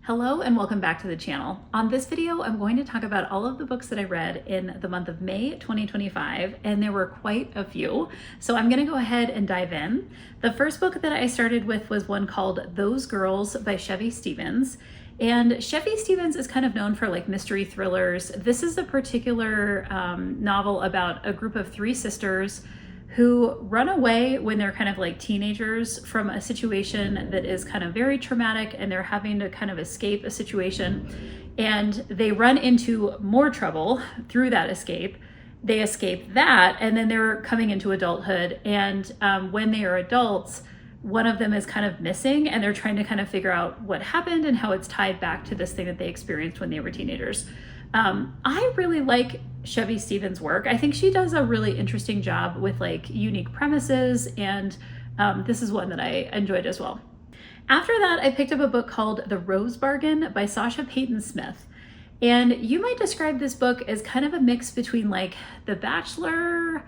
Hello and welcome back to the channel. On this video, I'm going to talk about all of the books that I read in the month of May 2025, and there were quite a few. So I'm gonna go ahead and dive in. The first book that I started with was one called Those Girls by Chevy Stevens. And Chevy Stevens is kind of known for like mystery thrillers. This is a particular novel about a group of three sisters who run away when they're kind of like teenagers from a situation that is kind of very traumatic, and they're having to kind of escape a situation, and they run into more trouble through that escape. They escape that, and then they're coming into adulthood, and when they are adults, one of them is kind of missing, and they're trying to kind of figure out what happened and how it's tied back to this thing that they experienced when they were teenagers. I really like Chevy Stevens' work. I think she does a really interesting job with like unique premises, and this is one that I enjoyed as well. After that, I picked up a book called The Rose Bargain by Sasha Payton Smith. And you might describe this book as kind of a mix between like The Bachelor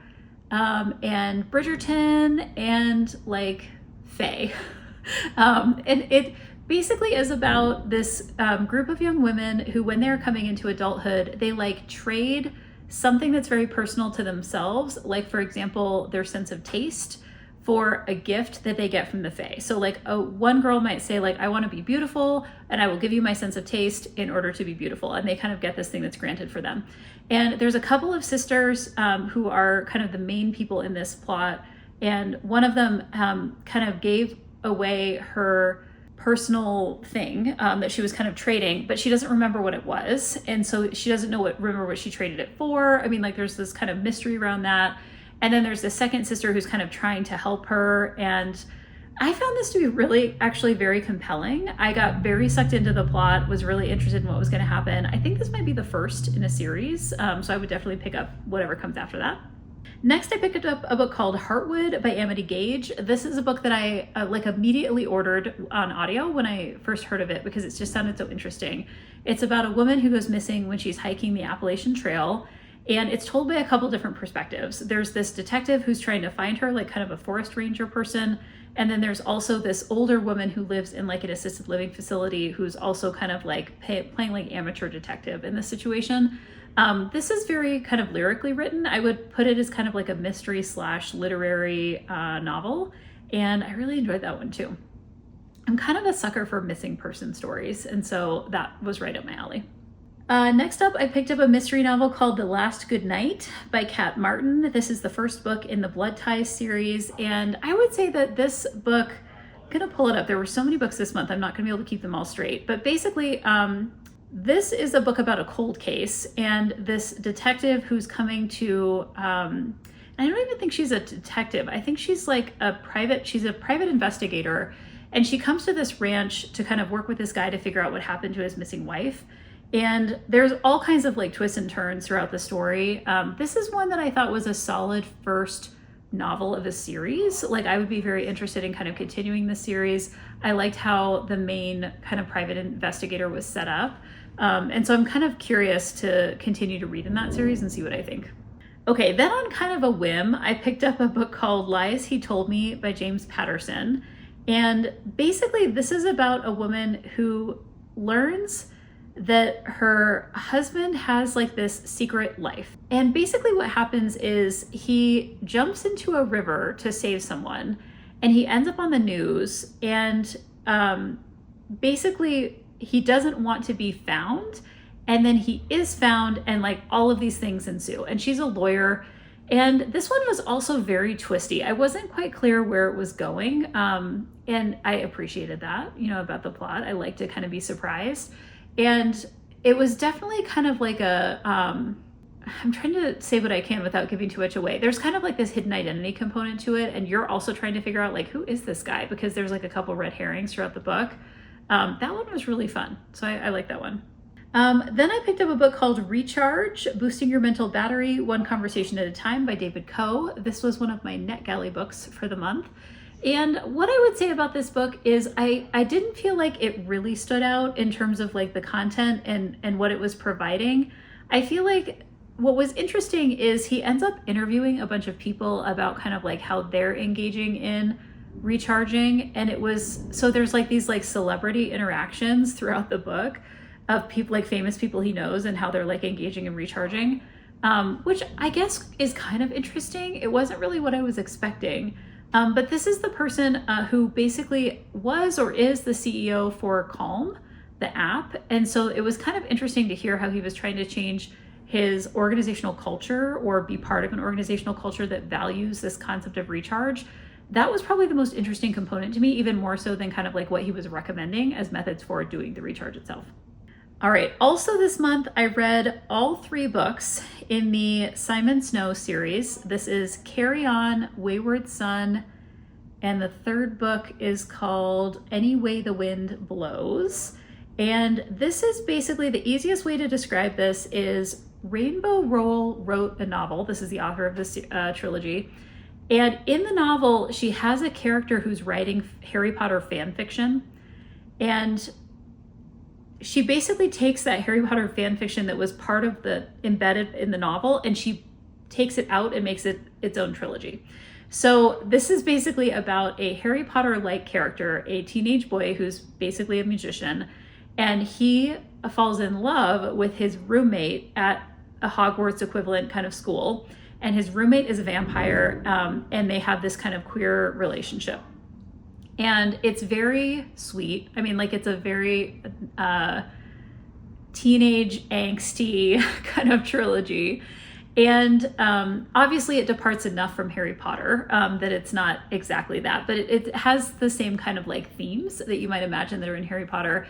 and Bridgerton and like Faye. And it basically is about this group of young women who, when they're coming into adulthood, they like trade something that's very personal to themselves, like for example, their sense of taste, for a gift that they get from the Fae. So like one girl might say like, I want to be beautiful and I will give you my sense of taste in order to be beautiful. And they kind of get this thing that's granted for them. And there's a couple of sisters who are kind of the main people in this plot. And one of them kind of gave away her personal thing that she was kind of trading, but she doesn't remember what it was, and so she doesn't remember what she traded it for. I mean, like there's this kind of mystery around that. And then there's the second sister who's kind of trying to help her, and I found this to be really actually very compelling. I got very sucked into the plot, was really interested in what was going to happen. I think this might be the first in a series, so I would definitely pick up whatever comes after that. Next, I picked up a book called Heartwood by Amity Gage. This is a book that I like immediately ordered on audio when I first heard of it because it just sounded so interesting. It's about a woman who goes missing when she's hiking the Appalachian Trail, and it's told by a couple different perspectives. There's this detective who's trying to find her, like kind of a forest ranger person, and then there's also this older woman who lives in like an assisted living facility who's also kind of like playing like amateur detective in this situation. This is very kind of lyrically written. I would put it as kind of like a mystery / literary novel, and I really enjoyed that one too. I'm kind of a sucker for missing person stories, and so that was right up my alley. Next up, I picked up a mystery novel called The Last Good Night by Kat Martin. This is the first book in the Blood Ties series, and I would say that this book, I'm gonna pull it up. There were so many books this month, I'm not gonna be able to keep them all straight, but basically, this is a book about a cold case, and this detective who's coming to, I don't even think she's a detective. I think she's like she's a private investigator, and she comes to this ranch to kind of work with this guy to figure out what happened to his missing wife. And there's all kinds of like twists and turns throughout the story. This is one that I thought was a solid first novel of a series. Like I would be very interested in kind of continuing the series. I liked how the main kind of private investigator was set up. And so I'm kind of curious to continue to read in that series and see what I think. Okay, then on kind of a whim, I picked up a book called Lies He Told Me by James Patterson. And basically this is about a woman who learns that her husband has like this secret life. And basically what happens is he jumps into a river to save someone, and he ends up on the news, and basically he doesn't want to be found, and then he is found, and like all of these things ensue. And she's a lawyer, and this one was also very twisty. I wasn't quite clear where it was going, and I appreciated that, you know, about the plot. I like to kind of be surprised. And it was definitely kind of like I'm trying to say what I can without giving too much away. There's kind of like this hidden identity component to it, and you're also trying to figure out like, who is this guy? Because there's like a couple red herrings throughout the book. That one was really fun, so I like that one. Then I picked up a book called Recharge, Boosting Your Mental Battery, One Conversation at a Time by David Coe. This was one of my NetGalley books for the month. And what I would say about this book is I didn't feel like it really stood out in terms of like the content and what it was providing. I feel like what was interesting is he ends up interviewing a bunch of people about kind of like how they're engaging in recharging. And it was, so there's like these like celebrity interactions throughout the book of people, like famous people he knows, and how they're like engaging in recharging, which I guess is kind of interesting. It wasn't really what I was expecting. But this is the person who basically was or is the CEO for Calm, the app. And so it was kind of interesting to hear how he was trying to change his organizational culture, or be part of an organizational culture that values this concept of recharge. That was probably the most interesting component to me, even more so than kind of like what he was recommending as methods for doing the recharge itself. All right, also this month I read all 3 books in the Simon Snow series. This is Carry On, Wayward Son, and the 3rd book is called Any Way the Wind Blows. And this is basically, the easiest way to describe this is Rainbow Rowell wrote a novel. This is the author of this trilogy. And in the novel, she has a character who's writing Harry Potter fan fiction. And she basically takes that Harry Potter fan fiction that was part of the embedded in the novel, and she takes it out and makes it its own trilogy. So this is basically about a Harry Potter-like character, a teenage boy who's basically a magician, and he falls in love with his roommate at a Hogwarts equivalent kind of school. And his roommate is a vampire, and they have this kind of queer relationship. And it's very sweet. I mean, like, it's a very teenage angsty kind of trilogy. And obviously it departs enough from Harry Potter that it's not exactly that, but it has the same kind of like themes that you might imagine that are in Harry Potter.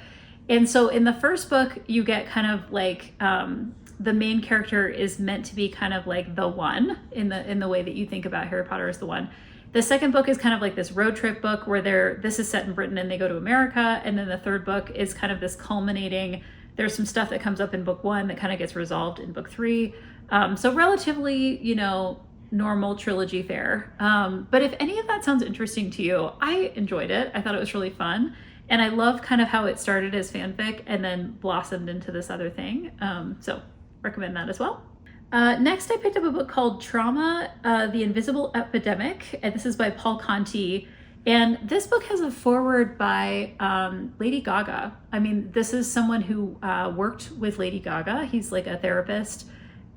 And so in the first book, you get kind of like the main character is meant to be kind of like the one in the way that you think about Harry Potter as the one. The second book is kind of like this road trip book where this is set in Britain and they go to America. And then the third book is kind of this culminating, there's some stuff that comes up in book 1 that kind of gets resolved in book 3. So relatively, normal trilogy fare. But if any of that sounds interesting to you, I enjoyed it. I thought it was really fun. And I love kind of how it started as fanfic and then blossomed into this other thing. So recommend that as well. Next, I picked up a book called Trauma, The Invisible Epidemic. And this is by Paul Conti. And this book has a foreword by Lady Gaga. I mean, this is someone who worked with Lady Gaga. He's like a therapist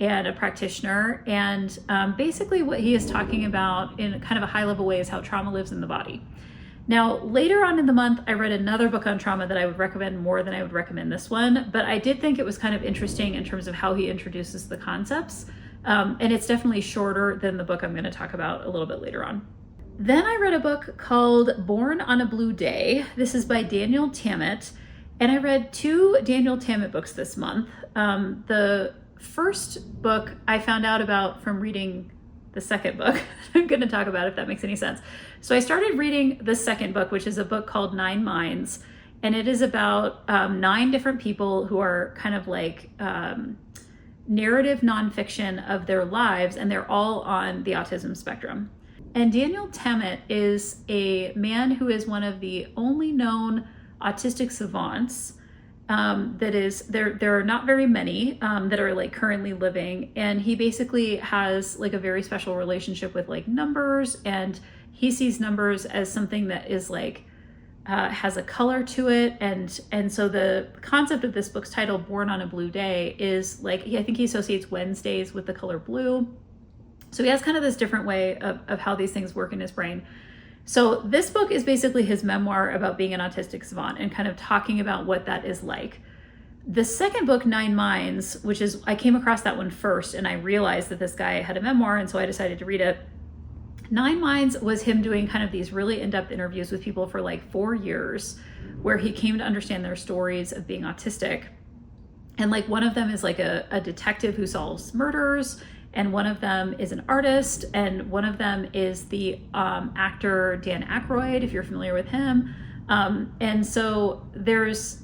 and a practitioner. And basically what he is talking about in kind of a high level way is how trauma lives in the body. Now, later on in the month, I read another book on trauma that I would recommend more than I would recommend this one, but I did think it was kind of interesting in terms of how he introduces the concepts. And it's definitely shorter than the book I'm going to talk about a little bit later on. Then I read a book called Born on a Blue Day. This is by Daniel Tammet. And I read 2 Daniel Tammet books this month. The first book I found out about from reading the second book I'm going to talk about, if that makes any sense. So I started reading the second book, which is a book called 9 Minds. And it is about 9 different people who are kind of like narrative nonfiction of their lives. And they're all on the autism spectrum. And Daniel Tammet is a man who is one of the only known autistic savants. There are not very many that are like currently living, and he basically has like a very special relationship with like numbers, and he sees numbers as something that is like has a color to it, and so the concept of this book's title, Born on a Blue Day, is like I think he associates Wednesdays with the color blue. So he has kind of this different way of how these things work in his brain. So this book is basically his memoir about being an autistic savant and kind of talking about what that is like. The second book, 9 Minds, which is, I came across that one first and I realized that this guy had a memoir, and so I decided to read it. 9 Minds was him doing kind of these really in-depth interviews with people for like 4 years, where he came to understand their stories of being autistic. And like one of them is like a detective who solves murders, and one of them is an artist, and one of them is the actor Dan Aykroyd, if you're familiar with him. And so there's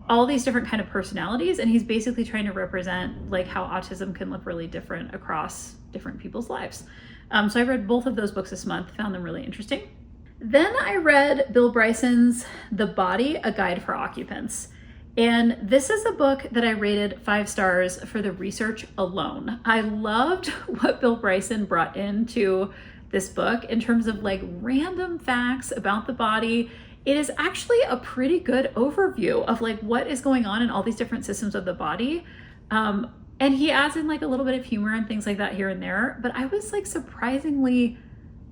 all these different kind of personalities, and he's basically trying to represent like how autism can look really different across different people's lives. So I read both of those books this month, found them really interesting. Then I read Bill Bryson's The Body, A Guide for Occupants. And this is a book that I rated 5 stars for the research alone. I loved what Bill Bryson brought into this book in terms of like random facts about the body. It is actually a pretty good overview of like what is going on in all these different systems of the body. And he adds in like a little bit of humor and things like that here and there, but I was like surprisingly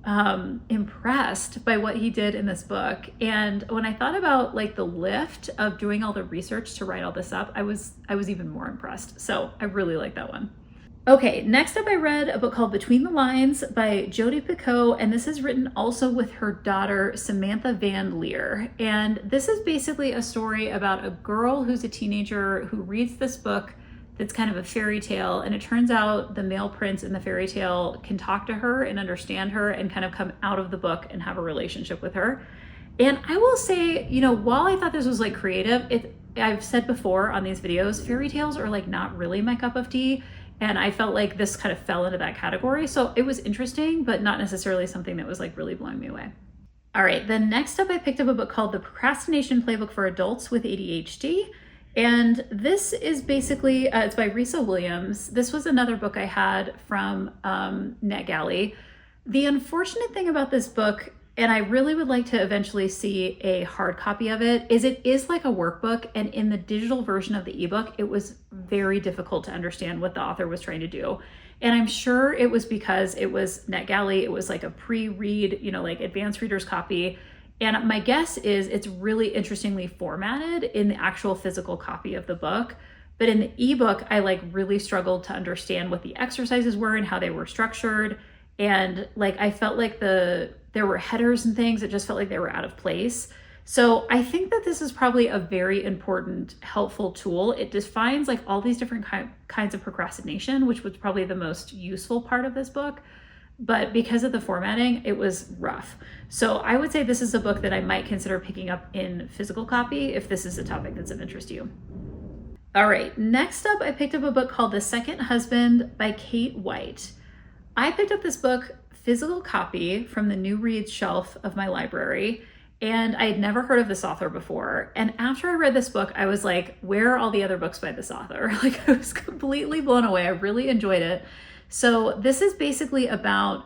impressed by what he did in this book. And when I thought about like the lift of doing all the research to write all this up, I was even more impressed. So I really like that one. Okay, next up I read a book called Between the Lines by Jodi Picoult, and this is written also with her daughter Samantha Van Leer. And this is basically a story about a girl who's a teenager who reads this book that's kind of a fairy tale, and it turns out the male prince in the fairy tale can talk to her and understand her and kind of come out of the book and have a relationship with her. And I will say, you know, while I thought this was like creative, I've said before on these videos, fairy tales are like not really my cup of tea. And I felt like this kind of fell into that category. So it was interesting, but not necessarily something that was like really blowing me away. All right, then next up, I picked up a book called The Procrastination Playbook for Adults with ADHD. And this is basically, it's by Risa Williams. This was another book I had from NetGalley. The unfortunate thing about this book, and I really would like to eventually see a hard copy of it, is it is like a workbook, and in the digital version of the ebook, it was very difficult to understand what the author was trying to do. And I'm sure it was because it was NetGalley, it was like a pre-read, you know, like advanced reader's copy. And my guess is it's really interestingly formatted in the actual physical copy of the book. But in the ebook, I like really struggled to understand what the exercises were and how they were structured. And like, I felt like there were headers and things that just felt like they were out of place. So I think that this is probably a very important, helpful tool. It defines like all these different kinds of procrastination, which was probably the most useful part of this book. But because of the formatting, it was rough. So I would say this is a book that I might consider picking up in physical copy if this is a topic that's of interest to you. All right, next up, I picked up a book called The Second Husband by Kate White. I picked up this book physical copy from the New Reads shelf of my library, and I had never heard of this author before. And after I read this book, I was like, where are all the other books by this author? Like, I was completely blown away. I really enjoyed it. So this is basically about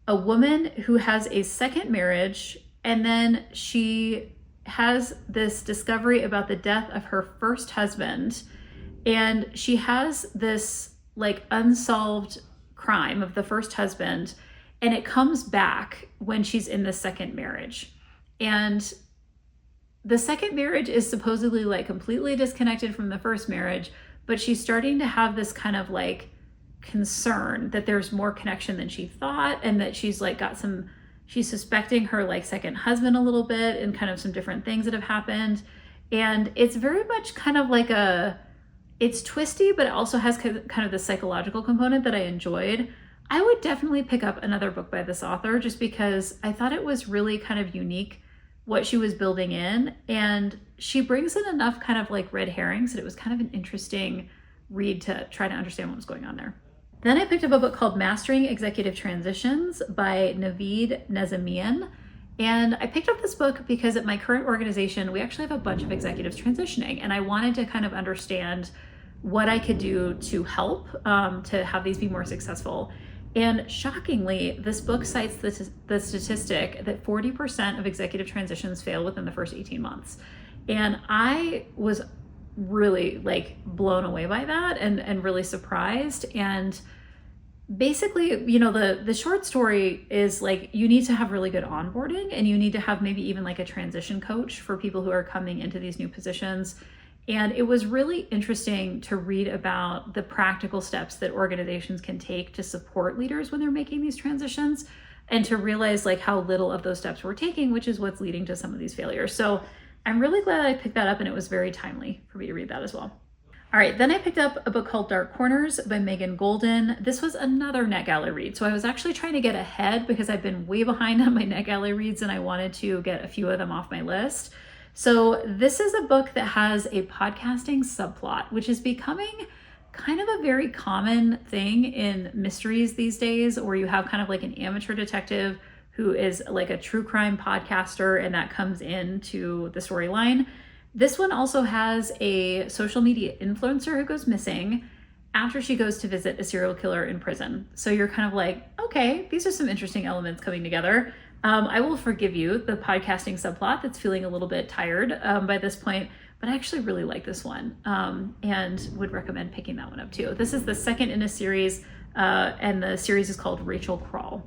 a woman who has a second marriage, and then she has this discovery about the death of her first husband, and she has this like unsolved crime of the first husband, and it comes back when she's in the second marriage. And the second marriage is supposedly like completely disconnected from the first marriage, but she's starting to have this kind of like concern that there's more connection than she thought, and that she's like she's suspecting her like second husband a little bit, and kind of some different things that have happened. And it's very much kind of like it's twisty, but it also has kind of the psychological component that I enjoyed. I would definitely pick up another book by this author just because I thought it was really kind of unique what she was building in, and she brings in enough kind of like red herrings that it was kind of an interesting read to try to understand what was going on there. Then I picked up a book called Mastering Executive Transitions by Naveed Nezamian. And I picked up this book because at my current organization, we actually have a bunch of executives transitioning, and I wanted to kind of understand what I could do to help to have these be more successful. And shockingly, this book cites the statistic that 40% of executive transitions fail within the first 18 months. And I was really like blown away by that and really surprised. And basically, you know, the short story is like, you need to have really good onboarding, and you need to have maybe even like a transition coach for people who are coming into these new positions. And it was really interesting to read about the practical steps that organizations can take to support leaders when they're making these transitions, and to realize like how little of those steps we're taking, which is what's leading to some of these failures. So I'm really glad I picked that up, and it was very timely for me to read that as well. All right, then I picked up a book called Dark Corners by Megan Golden. This was another NetGalley read. So I was actually trying to get ahead because I've been way behind on my NetGalley reads, and I wanted to get a few of them off my list. So this is a book that has a podcasting subplot, which is becoming kind of a very common thing in mysteries these days, where you have kind of like an amateur detective who is like a true crime podcaster, and that comes into the storyline. This one also has a social media influencer who goes missing, after she goes to visit a serial killer in prison. So you're kind of like, okay, these are some interesting elements coming together. I will forgive you the podcasting subplot that's feeling a little bit tired by this point, but I actually really like this one and would recommend picking that one up too. This is the second in a series, and the series is called Rachel Crawl.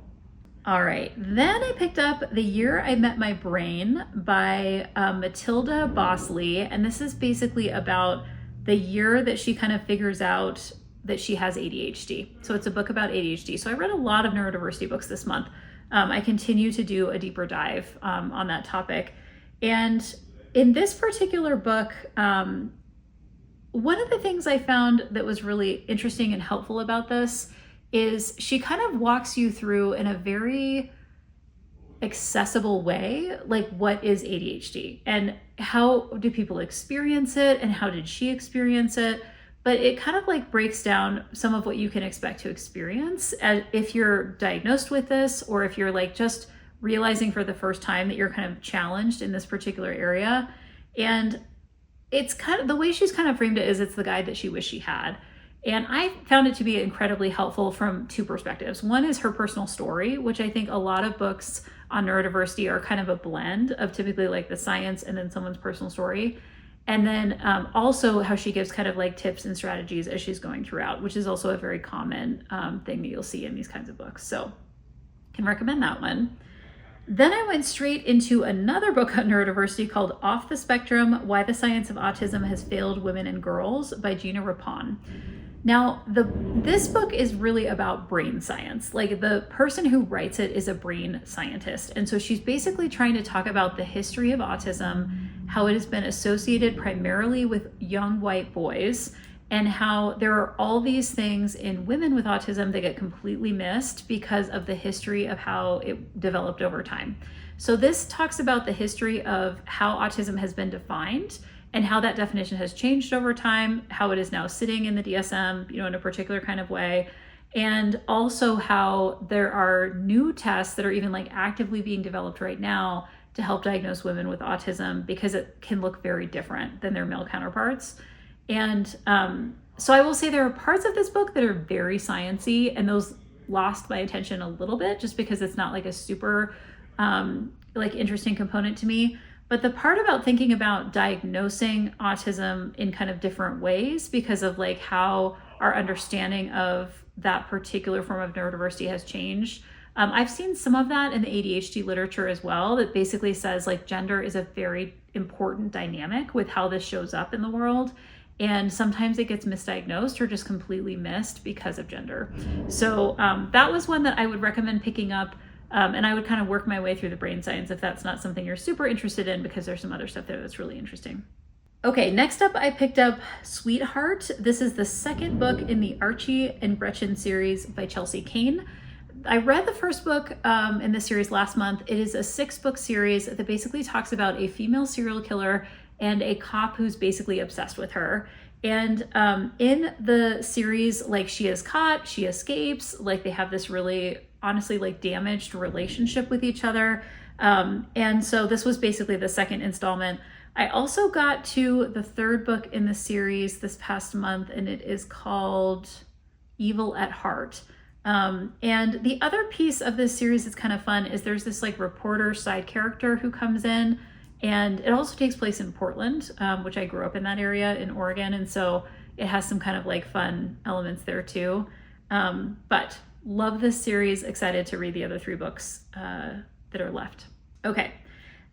All right, then I picked up The Year I Met My Brain by Matilda Bosley, and this is basically about the year that she kind of figures out that she has ADHD. So it's a book about ADHD. So I read a lot of neurodiversity books this month. I continue to do a deeper dive on that topic. And in this particular book, one of the things I found that was really interesting and helpful about this is she kind of walks you through in a very accessible way, like what is ADHD and how do people experience it and how did she experience it. But it kind of like breaks down some of what you can expect to experience if you're diagnosed with this, or if you're like just realizing for the first time that you're kind of challenged in this particular area. And it's kind of the way she's kind of framed it is it's the guide that she wished she had. And I found it to be incredibly helpful from two perspectives. One is her personal story, which I think a lot of books on neurodiversity are kind of a blend of typically like the science and then someone's personal story. And then also how she gives kind of like tips and strategies as she's going throughout, which is also a very common thing that you'll see in these kinds of books. So can recommend that one. Then I went straight into another book on neurodiversity called Off the Spectrum, Why the Science of Autism Has Failed Women and Girls by Gina Rapon. Now, this book is really about brain science. Like the person who writes it is a brain scientist. And so she's basically trying to talk about the history of autism, how it has been associated primarily with young white boys, and how there are all these things in women with autism that get completely missed because of the history of how it developed over time. So this talks about the history of how autism has been defined and how that definition has changed over time, how it is now sitting in the DSM, in a particular kind of way, and also how there are new tests that are even like actively being developed right now to help diagnose women with autism because it can look very different than their male counterparts. And so I will say there are parts of this book that are very sciencey, and those lost my attention a little bit just because it's not like a super like interesting component to me. But the part about thinking about diagnosing autism in kind of different ways because of like how our understanding of that particular form of neurodiversity has changed. I've seen some of that in the ADHD literature as well, that basically says like gender is a very important dynamic with how this shows up in the world. And sometimes it gets misdiagnosed or just completely missed because of gender. So that was one that I would recommend picking up. And I would kind of work my way through the brain science if that's not something you're super interested in, because there's some other stuff there that's really interesting. Okay, next up I picked up Sweetheart. This is the second book in the Archie and Gretchen series by Chelsea Cain. I read the first book in this series last month. It is a 6-book series that basically talks about a female serial killer and a cop who's basically obsessed with her. And in the series, like she is caught, she escapes, like they have this really honestly like damaged relationship with each other. And so this was basically the second installment. I also got to the third book in the series this past month, and it is called Evil at Heart. And the other piece of this series that's kind of fun is there's this like reporter side character who comes in, and it also takes place in Portland, which I grew up in that area in Oregon. And so it has some kind of like fun elements there too. But love this series, excited to read the other 3 books that are left. Okay,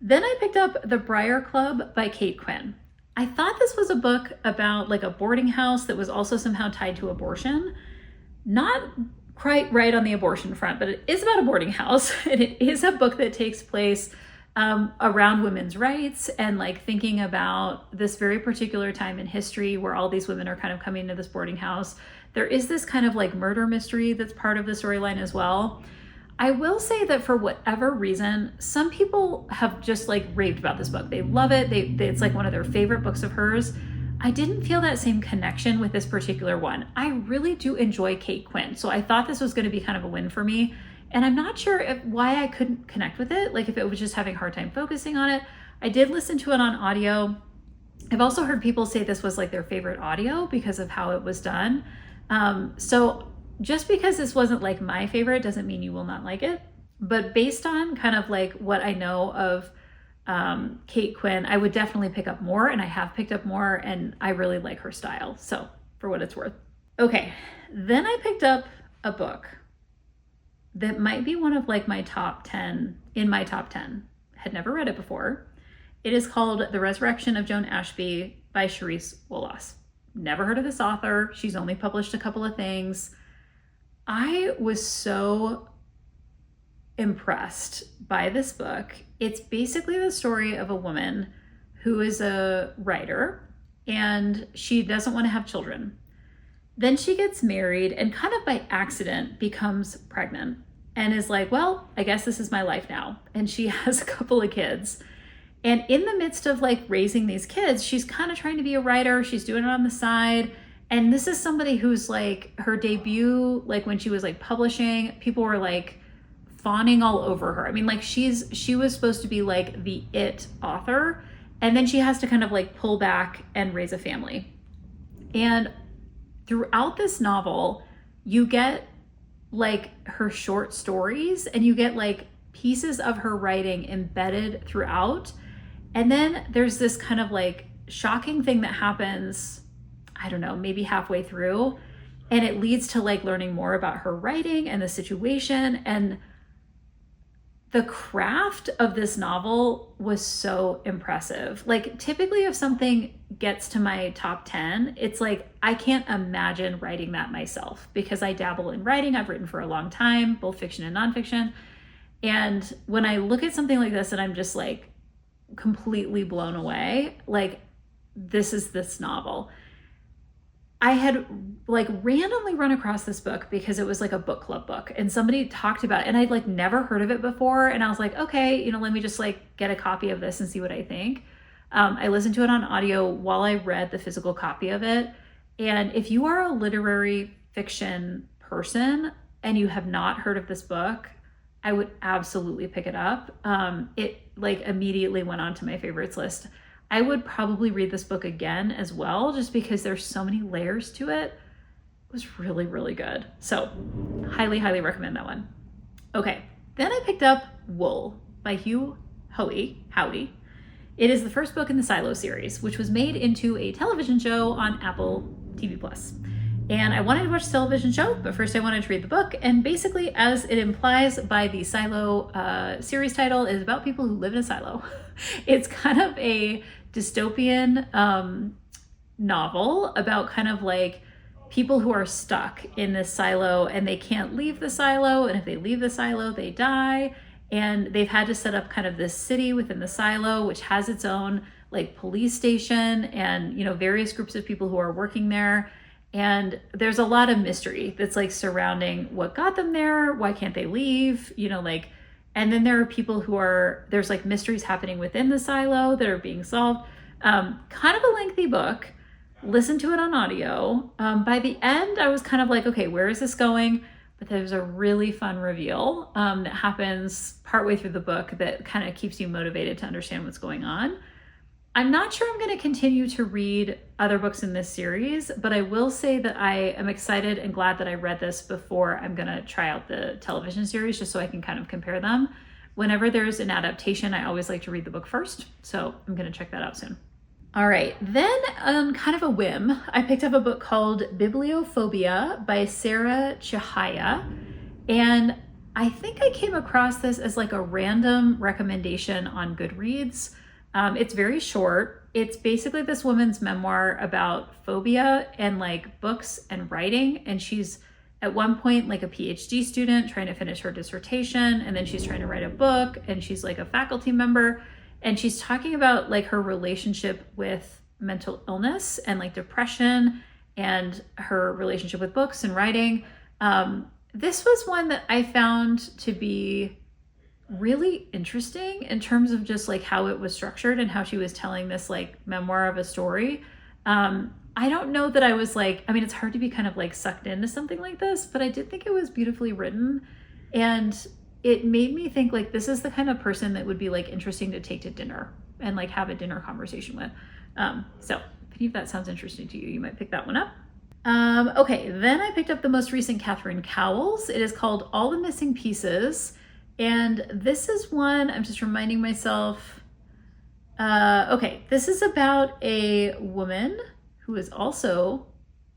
then I picked up The Briar Club by Kate Quinn. I thought this was a book about like a boarding house that was also somehow tied to abortion. Not quite right on the abortion front, but it is about a boarding house, and it is a book that takes place around women's rights and like thinking about this very particular time in history where all these women are kind of coming to this boarding house. There is this kind of like murder mystery that's part of the storyline as well. I will say that for whatever reason, some people have just like raved about this book. They love it. It's like one of their favorite books of hers. I didn't feel that same connection with this particular one. I really do enjoy Kate Quinn, so I thought this was going to be kind of a win for me. And I'm not sure why I couldn't connect with it, like if it was just having a hard time focusing on it. I did listen to it on audio. I've also heard people say this was like their favorite audio because of how it was done. So just because this wasn't like my favorite doesn't mean you will not like it. But based on kind of like what I know of Kate Quinn, I would definitely pick up more, and I have picked up more, and I really like her style. So for what it's worth. Okay, then I picked up a book that might be one of like my top 10, in my top 10. Had never read it before. It is called The Resurrection of Joan Ashby by Charisse Wolas. Never heard of this author. She's only published a couple of things. I was so impressed by this book. It's basically the story of a woman who is a writer, and she doesn't want to have children. Then she gets married and kind of by accident becomes pregnant and is like, well, I guess this is my life now. And she has a couple of kids. And in the midst of like raising these kids, she's kind of trying to be a writer. She's doing it on the side. And this is somebody who's like, her debut, like when she was like publishing, people were like fawning all over her. I mean, like she was supposed to be like the it author. And then she has to kind of like pull back and raise a family. And throughout this novel, you get like her short stories and you get like pieces of her writing embedded throughout. And then there's this kind of like shocking thing that happens, I don't know, maybe halfway through. And it leads to like learning more about her writing and the situation. And the craft of this novel was so impressive. Like typically if something gets to my top 10, it's like, I can't imagine writing that myself because I dabble in writing. I've written for a long time, both fiction and nonfiction. And when I look at something like this and I'm just like completely blown away, like this is this novel. I had like randomly run across this book because it was like a book club book and somebody talked about it and I'd like never heard of it before. And I was like, okay, you know, let me just like get a copy of this and see what I think. I listened to it on audio while I read the physical copy of it. And if you are a literary fiction person and you have not heard of this book, I would absolutely pick it up. It like immediately went onto my favorites list. I would probably read this book again as well, just because there's so many layers to it. It was really, really good. So highly, highly recommend that one. Okay, then I picked up Wool by Hugh Howey. It is the first book in the Silo series, which was made into a television show on Apple TV+. And I wanted to watch the television show, but first I wanted to read the book. And basically, as it implies by the Silo series title, is about people who live in a silo. It's kind of a dystopian novel about kind of like people who are stuck in this silo and they can't leave the silo. And if they leave the silo, they die. And they've had to set up kind of this city within the silo, which has its own like police station and, you know, various groups of people who are working there. And there's a lot of mystery that's like surrounding what got them there. Why can't they leave? You know, like, and then there are people who are, there's like mysteries happening within the silo that are being solved. Kind of a lengthy book. Listen to it on audio. By the end, I was kind of like, okay, where is this going? But there's a really fun reveal that happens partway through the book that kind of keeps you motivated to understand what's going on. I'm not sure I'm going to continue to read other books in this series, but I will say that I am excited and glad that I read this before I'm going to try out the television series, just so I can kind of compare them. Whenever there's an adaptation, I always like to read the book first, so I'm going to check that out soon. All right, then on kind of a whim, I picked up a book called Bibliophobia by Sarah Chihaya, and I think I came across this as like a random recommendation on Goodreads. It's very short. It's basically this woman's memoir about phobia and like books and writing. And she's at one point like a PhD student trying to finish her dissertation. And then she's trying to write a book and she's like a faculty member. And she's talking about like her relationship with mental illness and like depression and her relationship with books and writing. This was one that I found to be really interesting in terms of just like how it was structured and how she was telling this like memoir of a story. I don't know that I was like, I mean, it's hard to be kind of like sucked into something like this, but I did think it was beautifully written. And it made me think like, this is the kind of person that would be like interesting to take to dinner and like have a dinner conversation with. So if any of that sounds interesting to you, you might pick that one up. Okay, then I picked up the most recent Catherine Cowles. It is called All the Missing Pieces. And this is one, I'm just reminding myself. Okay, this is about a woman who is also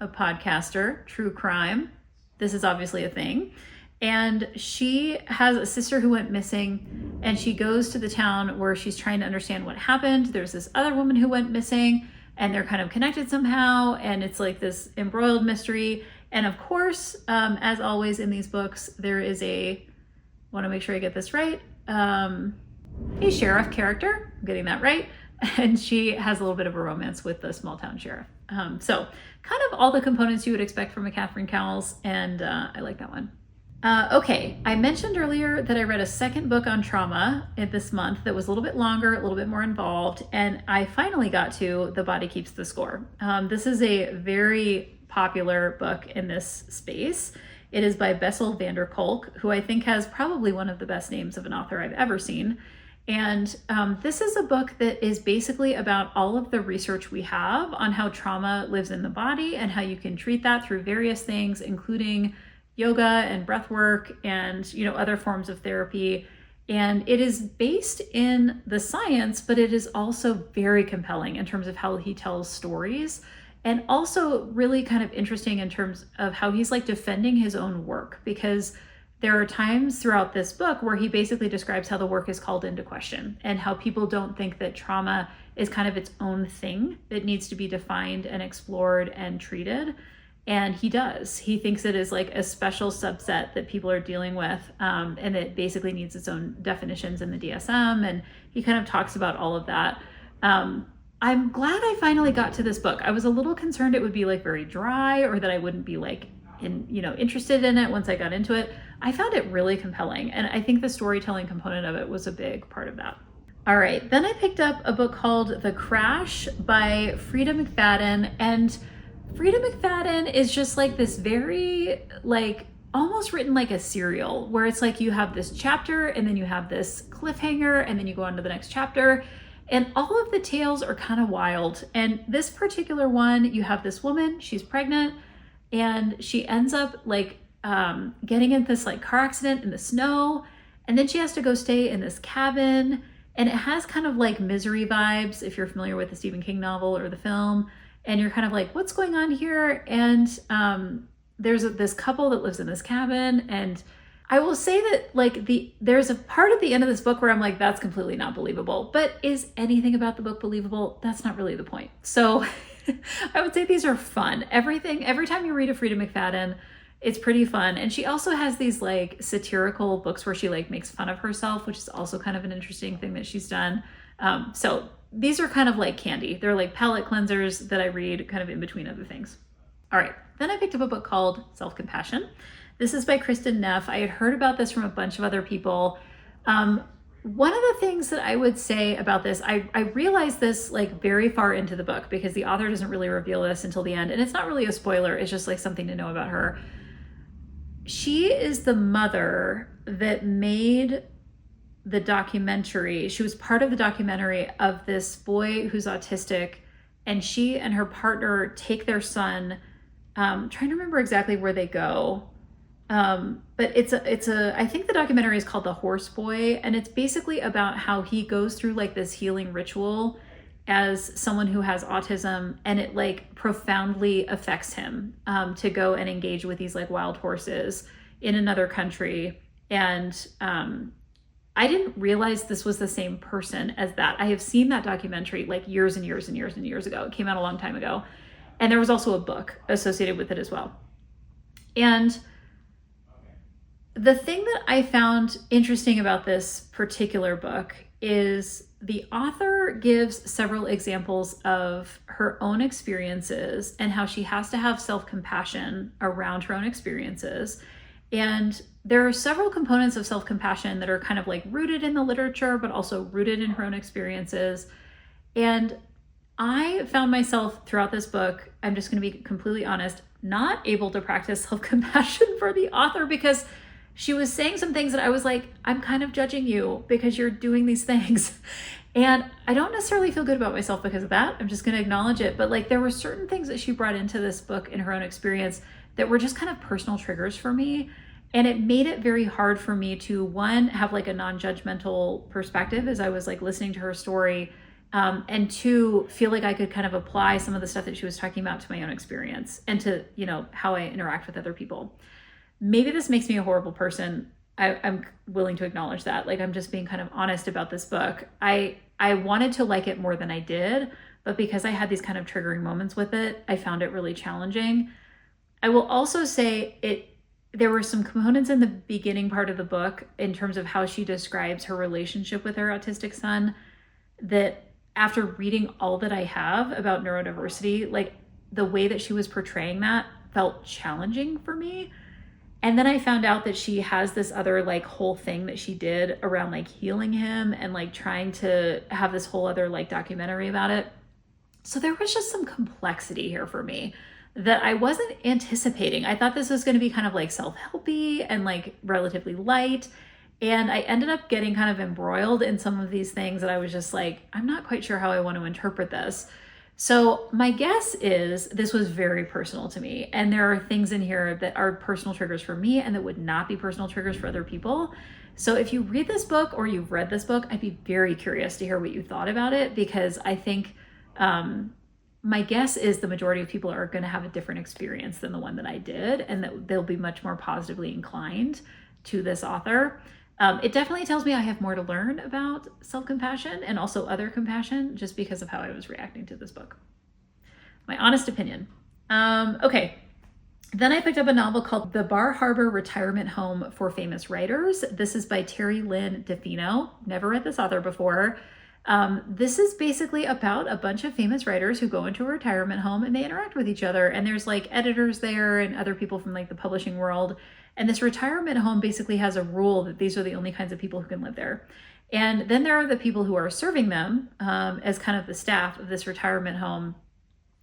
a podcaster, true crime. This is obviously a thing. And she has a sister who went missing, and she goes to the town where she's trying to understand what happened. There's this other woman who went missing, and they're kind of connected somehow, and it's like this embroiled mystery. And of course, as always in these books, there is want to make sure I get this right, a sheriff character, I'm getting that right, and she has a little bit of a romance with the small town sheriff. So kind of all the components you would expect from a Catherine Cowles, and I like that one. Okay, I mentioned earlier that I read a second book on trauma this month that was a little bit longer, a little bit more involved, and I finally got to The Body Keeps the Score. This is a very popular book in this space. It is by Bessel van der Kolk, who I think has probably one of the best names of an author I've ever seen. And this is a book that is basically about all of the research we have on how trauma lives in the body and how you can treat that through various things, including yoga and breath work and, other forms of therapy. And it is based in the science, but it is also very compelling in terms of how he tells stories, and also really kind of interesting in terms of how he's like defending his own work, because there are times throughout this book where he basically describes how the work is called into question and how people don't think that trauma is kind of its own thing that needs to be defined and explored and treated. And he does. He thinks it is like a special subset that people are dealing with, and it basically needs its own definitions in the DSM. And he kind of talks about all of that. I'm glad I finally got to this book. I was a little concerned it would be like very dry, or that I wouldn't be like interested in it once I got into it. I found it really compelling, and I think the storytelling component of it was a big part of that. All right, then I picked up a book called The Crash by Frida McFadden, and Frida McFadden is just like this very almost written like a serial, where it's like you have this chapter and then you have this cliffhanger and then you go on to the next chapter, and all of the tales are kind of wild. And this particular one, you have this woman, she's pregnant, and she ends up getting in this car accident in the snow, and then she has to go stay in this cabin, and it has kind of Misery vibes if you're familiar with the Stephen King novel or the film. And you're kind of like, what's going on here? And there's this couple that lives in this cabin. And I will say that there's a part at the end of this book where I'm like, that's completely not believable. But is anything about the book believable? That's not really the point. So I would say these are fun. Every time you read a Frida McFadden, it's pretty fun. And she also has these satirical books where she makes fun of herself, which is also kind of an interesting thing that she's done. So these are kind of like candy. They're like palate cleansers that I read kind of in between other things. All right, then I picked up a book called Self-Compassion. This is by Kristin Neff. I had heard about this from a bunch of other people. One of the things that I would say about this, I realized this very far into the book, because the author doesn't really reveal this until the end. And it's not really a spoiler. It's just something to know about her. She is the mother that made the documentary. She was part of the documentary of this boy who's autistic, and she and her partner take their son, trying to remember exactly where they go. But I think the documentary is called The Horse Boy, and it's basically about how he goes through this healing ritual as someone who has autism, and it profoundly affects him, to go and engage with these wild horses in another country. And, I didn't realize this was the same person as that. I have seen that documentary years and years and years and years ago. It came out a long time ago. And there was also a book associated with it as well. And the thing that I found interesting about this particular book is the author gives several examples of her own experiences and how she has to have self-compassion around her own experiences. And there are several components of self-compassion that are kind of rooted in the literature, but also rooted in her own experiences. And I found myself throughout this book, I'm just going to be completely honest, not able to practice self-compassion for the author, because she was saying some things that I was like, I'm kind of judging you because you're doing these things. And I don't necessarily feel good about myself because of that. I'm just going to acknowledge it. But like there were certain things that she brought into this book in her own experience that were just kind of personal triggers for me. And it made it very hard for me to, one, have like a non-judgmental perspective as I was like listening to her story, and two, feel like I could kind of apply some of the stuff that she was talking about to my own experience and to, you know, how I interact with other people. Maybe this makes me a horrible person. I'm willing to acknowledge that. Like, I'm just being kind of honest about this book. I wanted to like it more than I did, but because I had these kind of triggering moments with it, I found it really challenging. I will also say there were some components in the beginning part of the book in terms of how she describes her relationship with her autistic son that, after reading all that I have about neurodiversity, like the way that she was portraying that felt challenging for me. And then I found out that she has this other like whole thing that she did around like healing him and like trying to have this whole other like documentary about it. So there was just some complexity here for me that I wasn't anticipating. I thought this was going to be kind of like self-helpy and like relatively light. And I ended up getting kind of embroiled in some of these things that I was just like, I'm not quite sure how I want to interpret this. So my guess is this was very personal to me. And there are things in here that are personal triggers for me and that would not be personal triggers for other people. So if you read this book or you've read this book, I'd be very curious to hear what you thought about it, because I think my guess is the majority of people are going to have a different experience than the one that I did, and that they'll be much more positively inclined to this author. It definitely tells me I have more to learn about self-compassion and also other compassion just because of how I was reacting to this book. My honest opinion. Okay. Then I picked up a novel called The Bar Harbor Retirement Home for Famous Writers. This is by Terry Lynn DeFino. Never read this author before. This is basically about a bunch of famous writers who go into a retirement home and they interact with each other. And there's like editors there and other people from like the publishing world. And this retirement home basically has a rule that these are the only kinds of people who can live there. And then there are the people who are serving them as kind of the staff of this retirement home.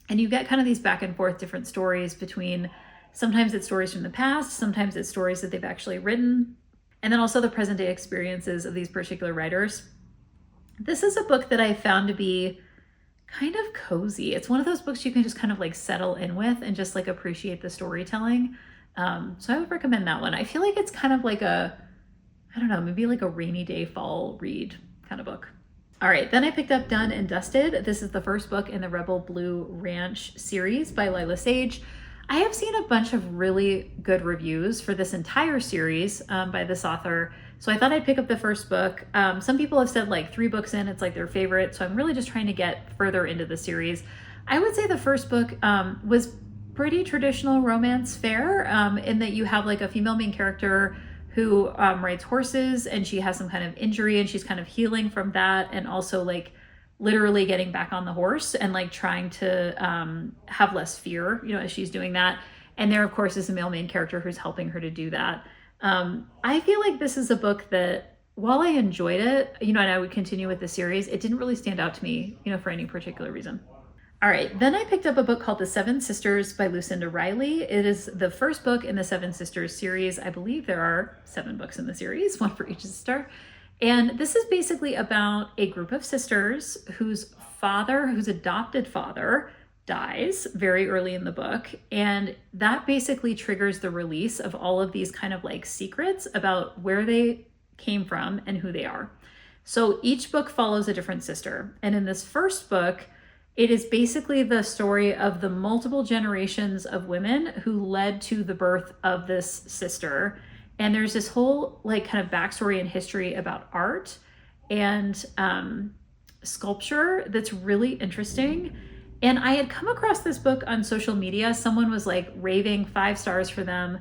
And you get kind of these back and forth different stories between, sometimes it's stories from the past, sometimes it's stories that they've actually written, and then also the present day experiences of these particular writers. This is a book that I found to be kind of cozy. It's one of those books you can just kind of like settle in with and just like appreciate the storytelling. So I would recommend that one. I feel like it's kind of like I don't know, maybe like a rainy day fall read kind of book. All right, then I picked up Done and Dusted. This is the first book in the Rebel Blue Ranch series by Lila Sage. I have seen a bunch of really good reviews for this entire series by this author. So I thought I'd pick up the first book. Some people have said like 3 books in, it's like their favorite. So I'm really just trying to get further into the series. I would say the first book was pretty traditional romance fare in that you have like a female main character who rides horses, and she has some kind of injury and she's kind of healing from that, and also like literally getting back on the horse and like trying to have less fear, you know, as she's doing that. And there of course is a male main character who's helping her to do that. I feel like this is a book that, while I enjoyed it, you know, and I would continue with the series, it didn't really stand out to me, you know, for any particular reason. All right, then I picked up a book called The Seven Sisters by Lucinda Riley. It is the first book in the Seven Sisters series. I believe there are 7 books in the series, 1 for each sister. And this is basically about a group of sisters whose adopted father, dies very early in the book. And that basically triggers the release of all of these kind of like secrets about where they came from and who they are. So each book follows a different sister. And in this first book, it is basically the story of the multiple generations of women who led to the birth of this sister. And there's this whole like kind of backstory and history about art and sculpture that's really interesting. And I had come across this book on social media. Someone was like raving 5 stars for them.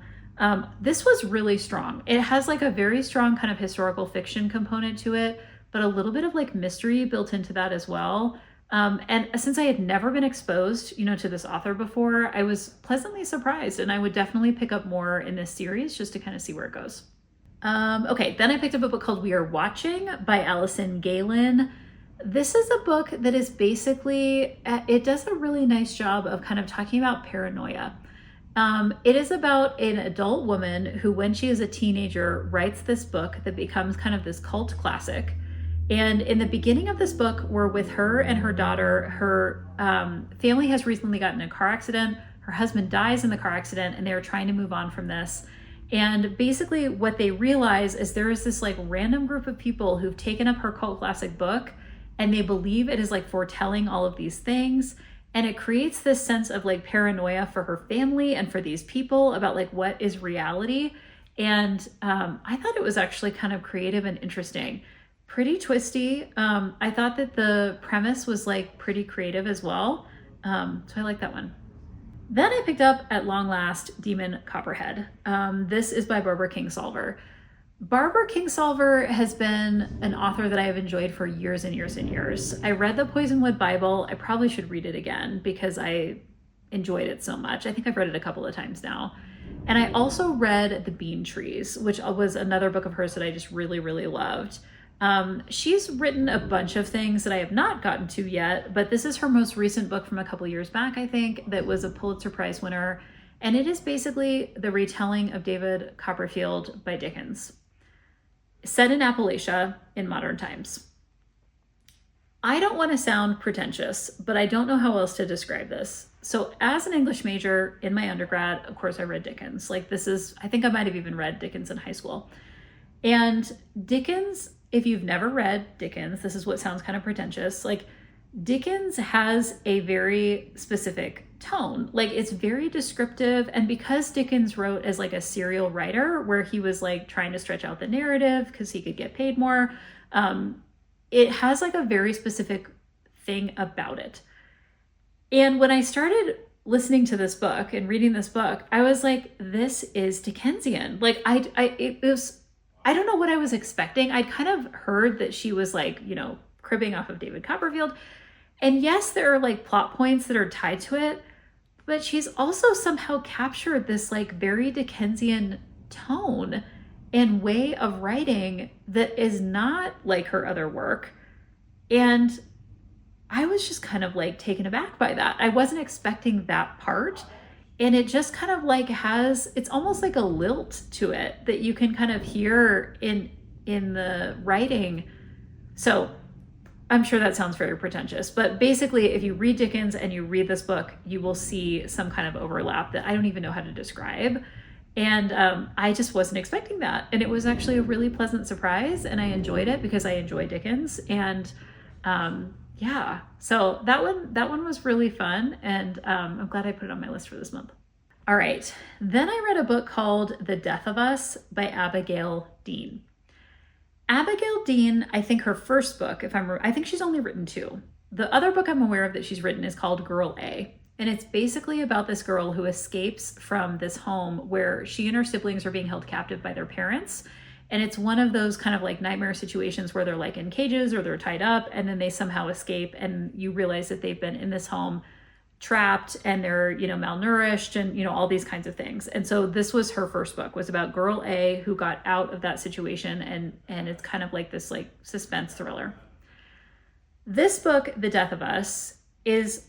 This was really strong. It has like a very strong kind of historical fiction component to it, but a little bit of like mystery built into that as well. And since I had never been exposed, you know, to this author before, I was pleasantly surprised, and I would definitely pick up more in this series just to kind of see where it goes. Okay, then I picked up a book called We Are Watching by Allison Galen. This is a book that is basically, it does a really nice job of kind of talking about paranoia. It is about an adult woman who, when she is a teenager, writes this book that becomes kind of this cult classic. And in the beginning of this book, we're with her and her daughter. Her family has recently gotten in a car accident. Her husband dies in the car accident, and they're trying to move on from this. And basically what they realize is there is this like random group of people who've taken up her cult classic book, and they believe it is like foretelling all of these things. And it creates this sense of like paranoia for her family and for these people about like what is reality. And I thought it was actually kind of creative and interesting, pretty twisty. I thought that the premise was like pretty creative as well. So I like that one. Then I picked up At Long Last, Demon Copperhead. This is by Barbara Kingsolver. Barbara Kingsolver has been an author that I have enjoyed for years and years and years. I read the Poisonwood Bible. I probably should read it again because I enjoyed it so much. I think I've read it a couple of times now. And I also read The Bean Trees, which was another book of hers that I just really, really loved. She's written a bunch of things that I have not gotten to yet, but this is her most recent book from a couple years back, I think, that was a Pulitzer Prize winner. And it is basically the retelling of David Copperfield by Dickens, set in Appalachia in modern times. I don't want to sound pretentious, but I don't know how else to describe this. So as an English major in my undergrad, of course I read Dickens. Like I think I might have even read Dickens in high school. And Dickens, if you've never read Dickens, this is what sounds kind of pretentious. Like Dickens has a very specific tone. Like it's very descriptive. And because Dickens wrote as like a serial writer where he was like trying to stretch out the narrative because he could get paid more, it has like a very specific thing about it. And when I started listening to this book and reading this book, I was like, this is Dickensian. Like it was, I don't know what I was expecting. I'd kind of heard that she was like, cribbing off of David Copperfield. And yes, there are like plot points that are tied to it, but she's also somehow captured this like very Dickensian tone and way of writing that is not like her other work. And I was just kind of like taken aback by that. I wasn't expecting that part. And it just kind of like it's almost like a lilt to it that you can kind of hear in the writing. So I'm sure that sounds very pretentious, but basically if you read Dickens and you read this book, you will see some kind of overlap that I don't even know how to describe. And I just wasn't expecting that. And it was actually a really pleasant surprise, and I enjoyed it because I enjoy Dickens. And yeah, so that one was really fun, and I'm glad I put it on my list for this month. All right, then I read a book called The Death of Us by Abigail Dean. Abigail Dean, I think her first book, I think she's only written 2. The other book I'm aware of that she's written is called Girl A. And it's basically about this girl who escapes from this home where she and her siblings are being held captive by their parents. And it's one of those kind of like nightmare situations where they're like in cages or they're tied up, and then they somehow escape, and you realize that they've been in this home trapped, and they're, malnourished, and, all these kinds of things. And so this was her first book, was about Girl A who got out of that situation, and it's kind of like this like suspense thriller. This book, The Death of Us, is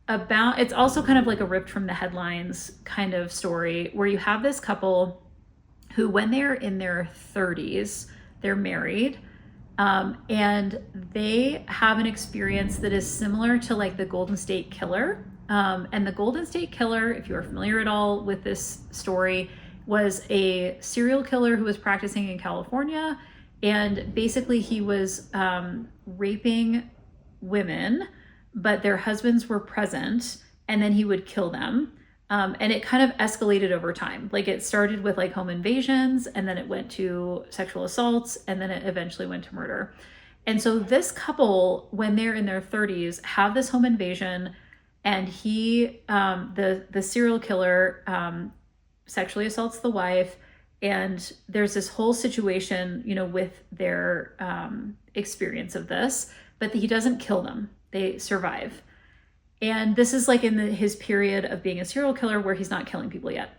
about, it's also kind of like a ripped from the headlines kind of story where you have this couple who, when they're in their 30s, they're married, and they have an experience that is similar to like the Golden State Killer. And the Golden State Killer, if you are familiar at all with this story, was a serial killer who was practicing in California. And basically he was raping women, but their husbands were present, and then he would kill them. And it kind of escalated over time. Like it started with like home invasions, and then it went to sexual assaults, and then it eventually went to murder. And so this couple, when they're in their 30s, have this home invasion, and he, the serial killer, sexually assaults the wife. And there's this whole situation, with their experience of this, but he doesn't kill them. They survive. And this is like in his period of being a serial killer where he's not killing people yet.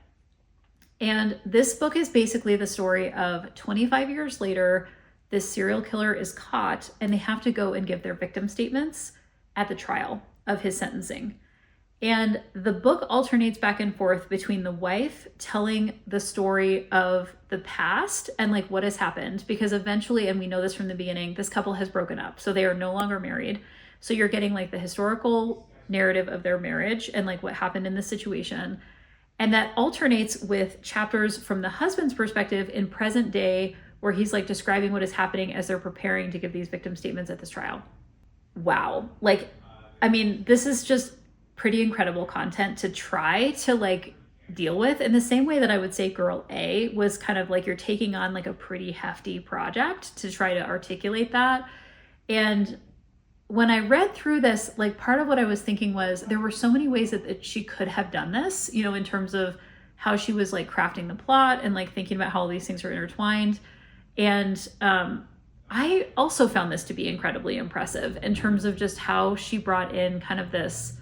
And this book is basically the story of 25 years later, this serial killer is caught, and they have to go and give their victim statements at the trial of his sentencing. And the book alternates back and forth between the wife telling the story of the past and like what has happened, because eventually, and we know this from the beginning, this couple has broken up. So they are no longer married. So you're getting like the historical narrative of their marriage and like what happened in this situation. And that alternates with chapters from the husband's perspective in present day, where he's like describing what is happening as they're preparing to give these victim statements at this trial. Wow. Like, I mean, this is just pretty incredible content to try to like deal with, in the same way that I would say Girl A was kind of like you're taking on like a pretty hefty project to try to articulate that. And when I read through this, like part of what I was thinking was there were so many ways that she could have done this, you know, in terms of how she was like crafting the plot and like thinking about how all these things are intertwined. And I also found this to be incredibly impressive in terms of just how she brought in kind of this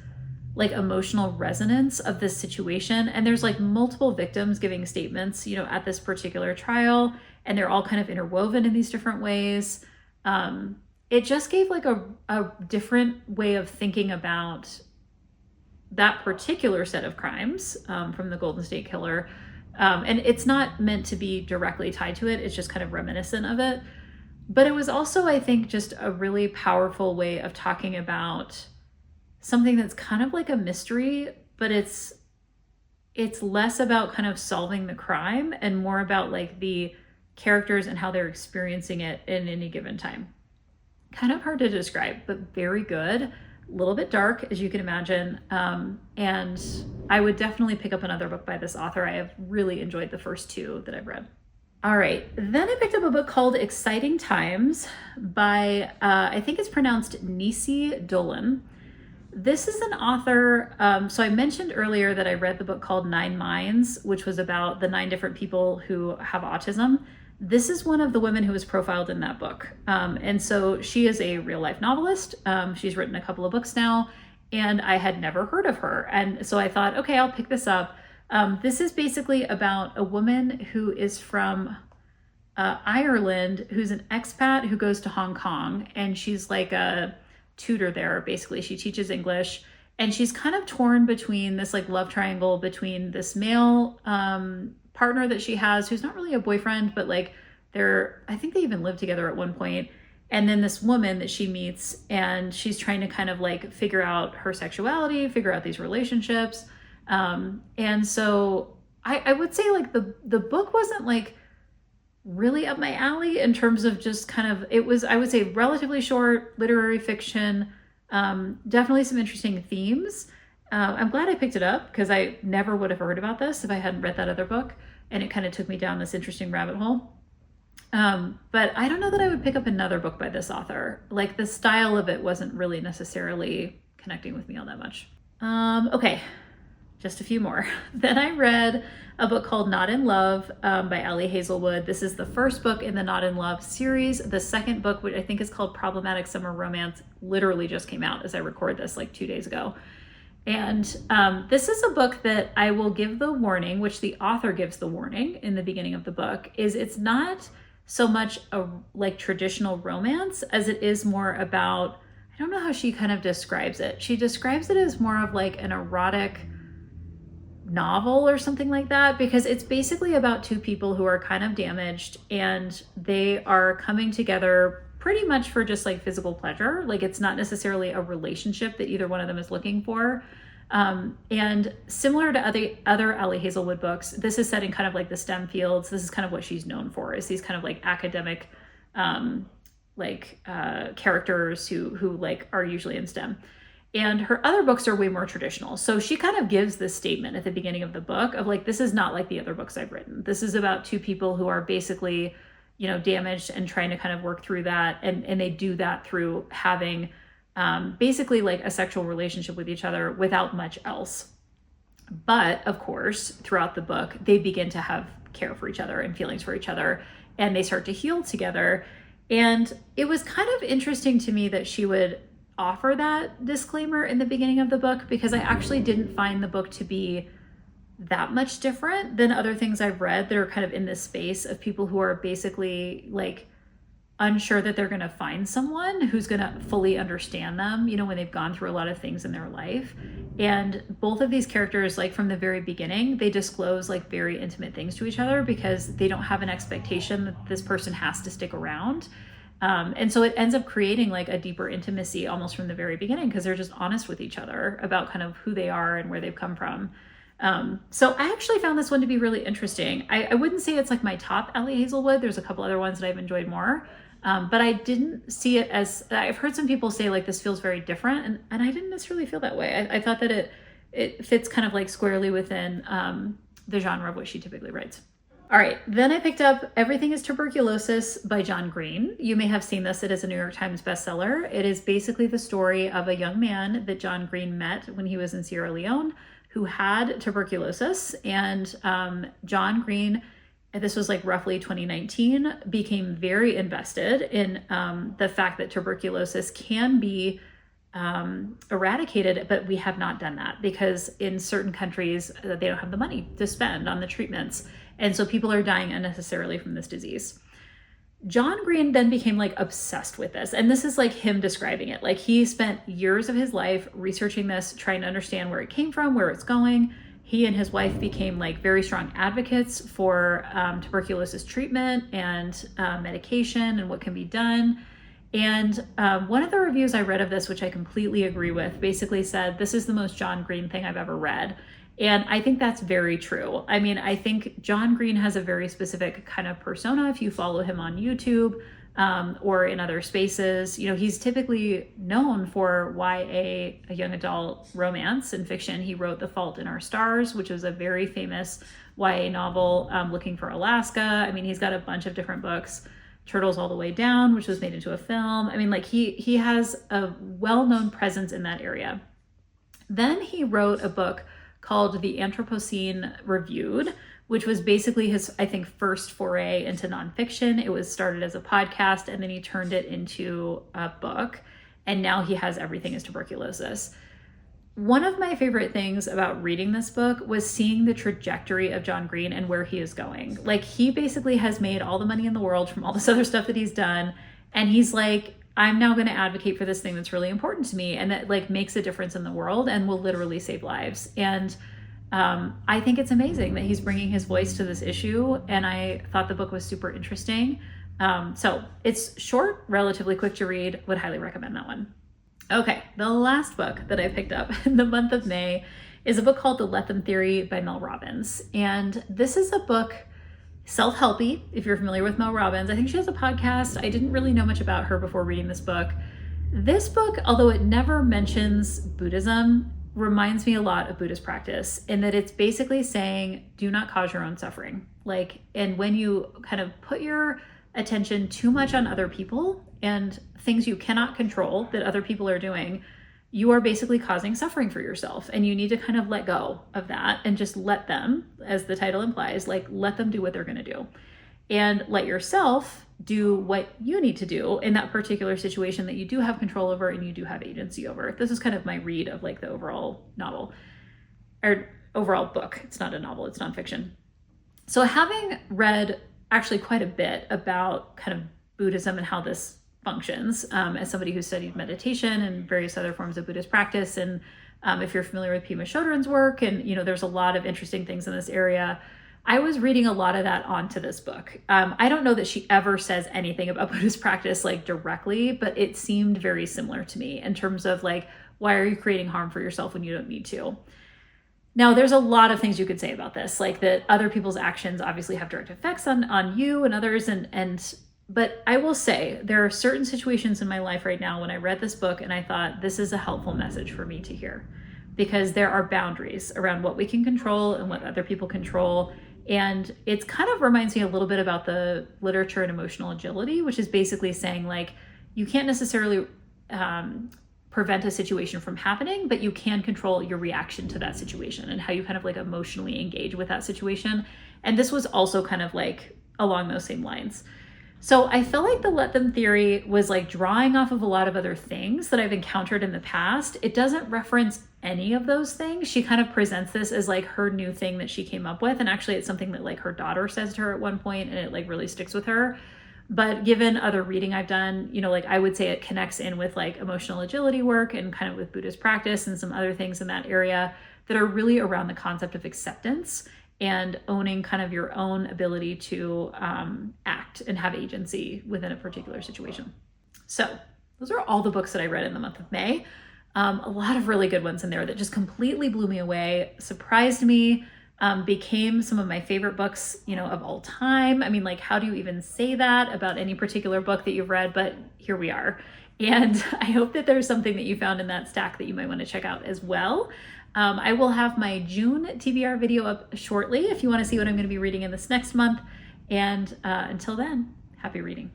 like emotional resonance of this situation. And there's like multiple victims giving statements, you know, at this particular trial, and they're all kind of interwoven in these different ways. It just gave like a different way of thinking about that particular set of crimes from the Golden State Killer. And it's not meant to be directly tied to it. It's just kind of reminiscent of it. But it was also, I think, just a really powerful way of talking about something that's kind of like a mystery, but it's less about kind of solving the crime and more about like the characters and how they're experiencing it in any given time. Kind of hard to describe, but very good. A little bit dark, as you can imagine. And I would definitely pick up another book by this author. I have really enjoyed the first two that I've read. All right, then I picked up a book called Exciting Times by, I think it's pronounced Nisi Dolan. This is an author, so I mentioned earlier that I read the book called Nine Minds, which was about the 9 different people who have autism. This is one of the women who was profiled in that book. And so she is a real life novelist. She's written a couple of books now, and I had never heard of her. And so I thought, okay, I'll pick this up. This is basically about a woman who is from Ireland, who's an expat who goes to Hong Kong, and she's like a tutor there. Basically, she teaches English, and she's kind of torn between this like love triangle between this male partner that she has, who's not really a boyfriend, but like I think they even live together at one point, and then this woman that she meets, and she's trying to kind of like figure out her sexuality, figure out these relationships. And so I would say like the book wasn't like really up my alley in terms of just kind of, it was, I would say, relatively short literary fiction, definitely some interesting themes. I'm glad I picked it up because I never would have heard about this if I hadn't read that other book, and it kind of took me down this interesting rabbit hole. But I don't know that I would pick up another book by this author. Like the style of it wasn't really necessarily connecting with me all that much. Okay, just a few more. Then I read a book called Not in Love by Ali Hazelwood. This is the first book in the Not in Love series. The second book, which I think is called Problematic Summer Romance, literally just came out as I record this like 2 days ago. And this is a book that I will give the warning, which the author gives the warning in the beginning of the book, is it's not so much a like traditional romance as it is more about, I don't know how she kind of describes it. She describes it as more of like an erotic novel or something like that, because it's basically about 2 people who are kind of damaged, and they are coming together pretty much for just like physical pleasure. Like it's not necessarily a relationship that either one of them is looking for. And similar to other Ali Hazelwood books, this is set in kind of like the STEM fields. This is kind of what she's known for, is these kind of like academic characters who like are usually in STEM. And her other books are way more traditional. So she kind of gives this statement at the beginning of the book of like, this is not like the other books I've written. This is about 2 people who are basically, you know, damaged and trying to kind of work through that. And they do that through having basically like a sexual relationship with each other without much else. But of course, throughout the book, they begin to have care for each other and feelings for each other, and they start to heal together. And it was kind of interesting to me that she would offer that disclaimer in the beginning of the book, because I actually didn't find the book to be that much different than other things I've read that are kind of in this space of people who are basically like unsure that they're going to find someone who's going to fully understand them, you know, when they've gone through a lot of things in their life. And both of these characters, like from the very beginning, they disclose like very intimate things to each other because they don't have an expectation that this person has to stick around. And so it ends up creating like a deeper intimacy almost from the very beginning because they're just honest with each other about kind of who they are and where they've come from. So I actually found this one to be really interesting. I wouldn't say it's like my top Ellie Hazelwood. There's a couple other ones that I've enjoyed more. But I didn't see it as, I've heard some people say like this feels very different, and I didn't necessarily feel that way. I thought that it fits kind of like squarely within the genre of what she typically writes. All right, then I picked up Everything is Tuberculosis by John Green. You may have seen this. It is a New York Times bestseller. It is basically the story of a young man that John Green met when he was in Sierra Leone who had tuberculosis. And John Green, this was like roughly 2019, became very invested in the fact that tuberculosis can be eradicated, but we have not done that because in certain countries they don't have the money to spend on the treatments. And so people are dying unnecessarily from this disease. John Green then became like obsessed with this. And this is like him describing it. Like he spent years of his life researching this, trying to understand where it came from, where it's going. He and his wife became like very strong advocates for tuberculosis treatment and medication and what can be done. And one of the reviews I read of this, which I completely agree with, basically said, this is the most John Green thing I've ever read. And I think that's very true. I mean, I think John Green has a very specific kind of persona. If you follow him on YouTube or in other spaces, you know, he's typically known for YA, a young adult romance and fiction. He wrote The Fault in Our Stars, which was a very famous YA novel looking for Alaska. I mean, he's got a bunch of different books. Turtles All the Way Down, which was made into a film. I mean, like he has a well-known presence in that area. Then he wrote a book called The Anthropocene Reviewed, which was basically his, I think, first foray into nonfiction. It was started as a podcast and then he turned it into a book. And now he has Everything is Tuberculosis. One of my favorite things about reading this book was seeing the trajectory of John Green and where he is going. Like he basically has made all the money in the world from all this other stuff that he's done. And he's like, I'm now going to advocate for this thing that's really important to me and that like makes a difference in the world and will literally save lives. And I think it's amazing that he's bringing his voice to this issue. And I thought the book was super interesting. So it's short, relatively quick to read, would highly recommend that one. Okay, the last book that I picked up in the month of May is a book called The Let Them Theory by Mel Robbins. And this is a book, self-helpy, if you're familiar with Mel Robbins. I think she has a podcast. I didn't really know much about her before reading this book. This book, although it never mentions Buddhism, reminds me a lot of Buddhist practice in that it's basically saying, do not cause your own suffering. Like, and when you kind of put your attention too much on other people and things you cannot control that other people are doing, you are basically causing suffering for yourself. And you need to kind of let go of that and just let them, as the title implies, like let them do what they're going to do. And let yourself do what you need to do in that particular situation that you do have control over and you do have agency over. This is kind of my read of like the overall novel or overall book. It's not a novel, it's nonfiction. So having read actually quite a bit about kind of Buddhism and how this functions, as somebody who studied meditation and various other forms of Buddhist practice. And if you're familiar with Pema Chodron's work, and you know, there's a lot of interesting things in this area. I was reading a lot of that onto this book. I don't know that she ever says anything about Buddhist practice like directly, but it seemed very similar to me in terms of like, why are you creating harm for yourself when you don't need to? Now, there's a lot of things you could say about this, like that other people's actions obviously have direct effects on you and others. But I will say there are certain situations in my life right now when I read this book and I thought this is a helpful message for me to hear, because there are boundaries around what we can control and what other people control. And it kind of reminds me a little bit about the literature and emotional agility, which is basically saying like, you can't necessarily prevent a situation from happening, but you can control your reaction to that situation and how you kind of like emotionally engage with that situation. And this was also kind of like along those same lines. So I feel like the Let Them theory was like drawing off of a lot of other things that I've encountered in the past. It doesn't reference any of those things. She kind of presents this as like her new thing that she came up with. And actually it's something that like her daughter says to her at one point, and it like really sticks with her. But given other reading I've done, you know, like I would say it connects in with like emotional agility work and kind of with Buddhist practice and some other things in that area that are really around the concept of acceptance and owning kind of your own ability to act and have agency within a particular situation. So those are all the books that I read in the month of May. A lot of really good ones in there that just completely blew me away, surprised me, became some of my favorite books, you know, of all time. I mean, like, how do you even say that about any particular book that you've read? But here we are. And I hope that there's something that you found in that stack that you might want to check out as well. I will have my June TBR video up shortly if you want to see what I'm going to be reading in this next month. And until then, happy reading.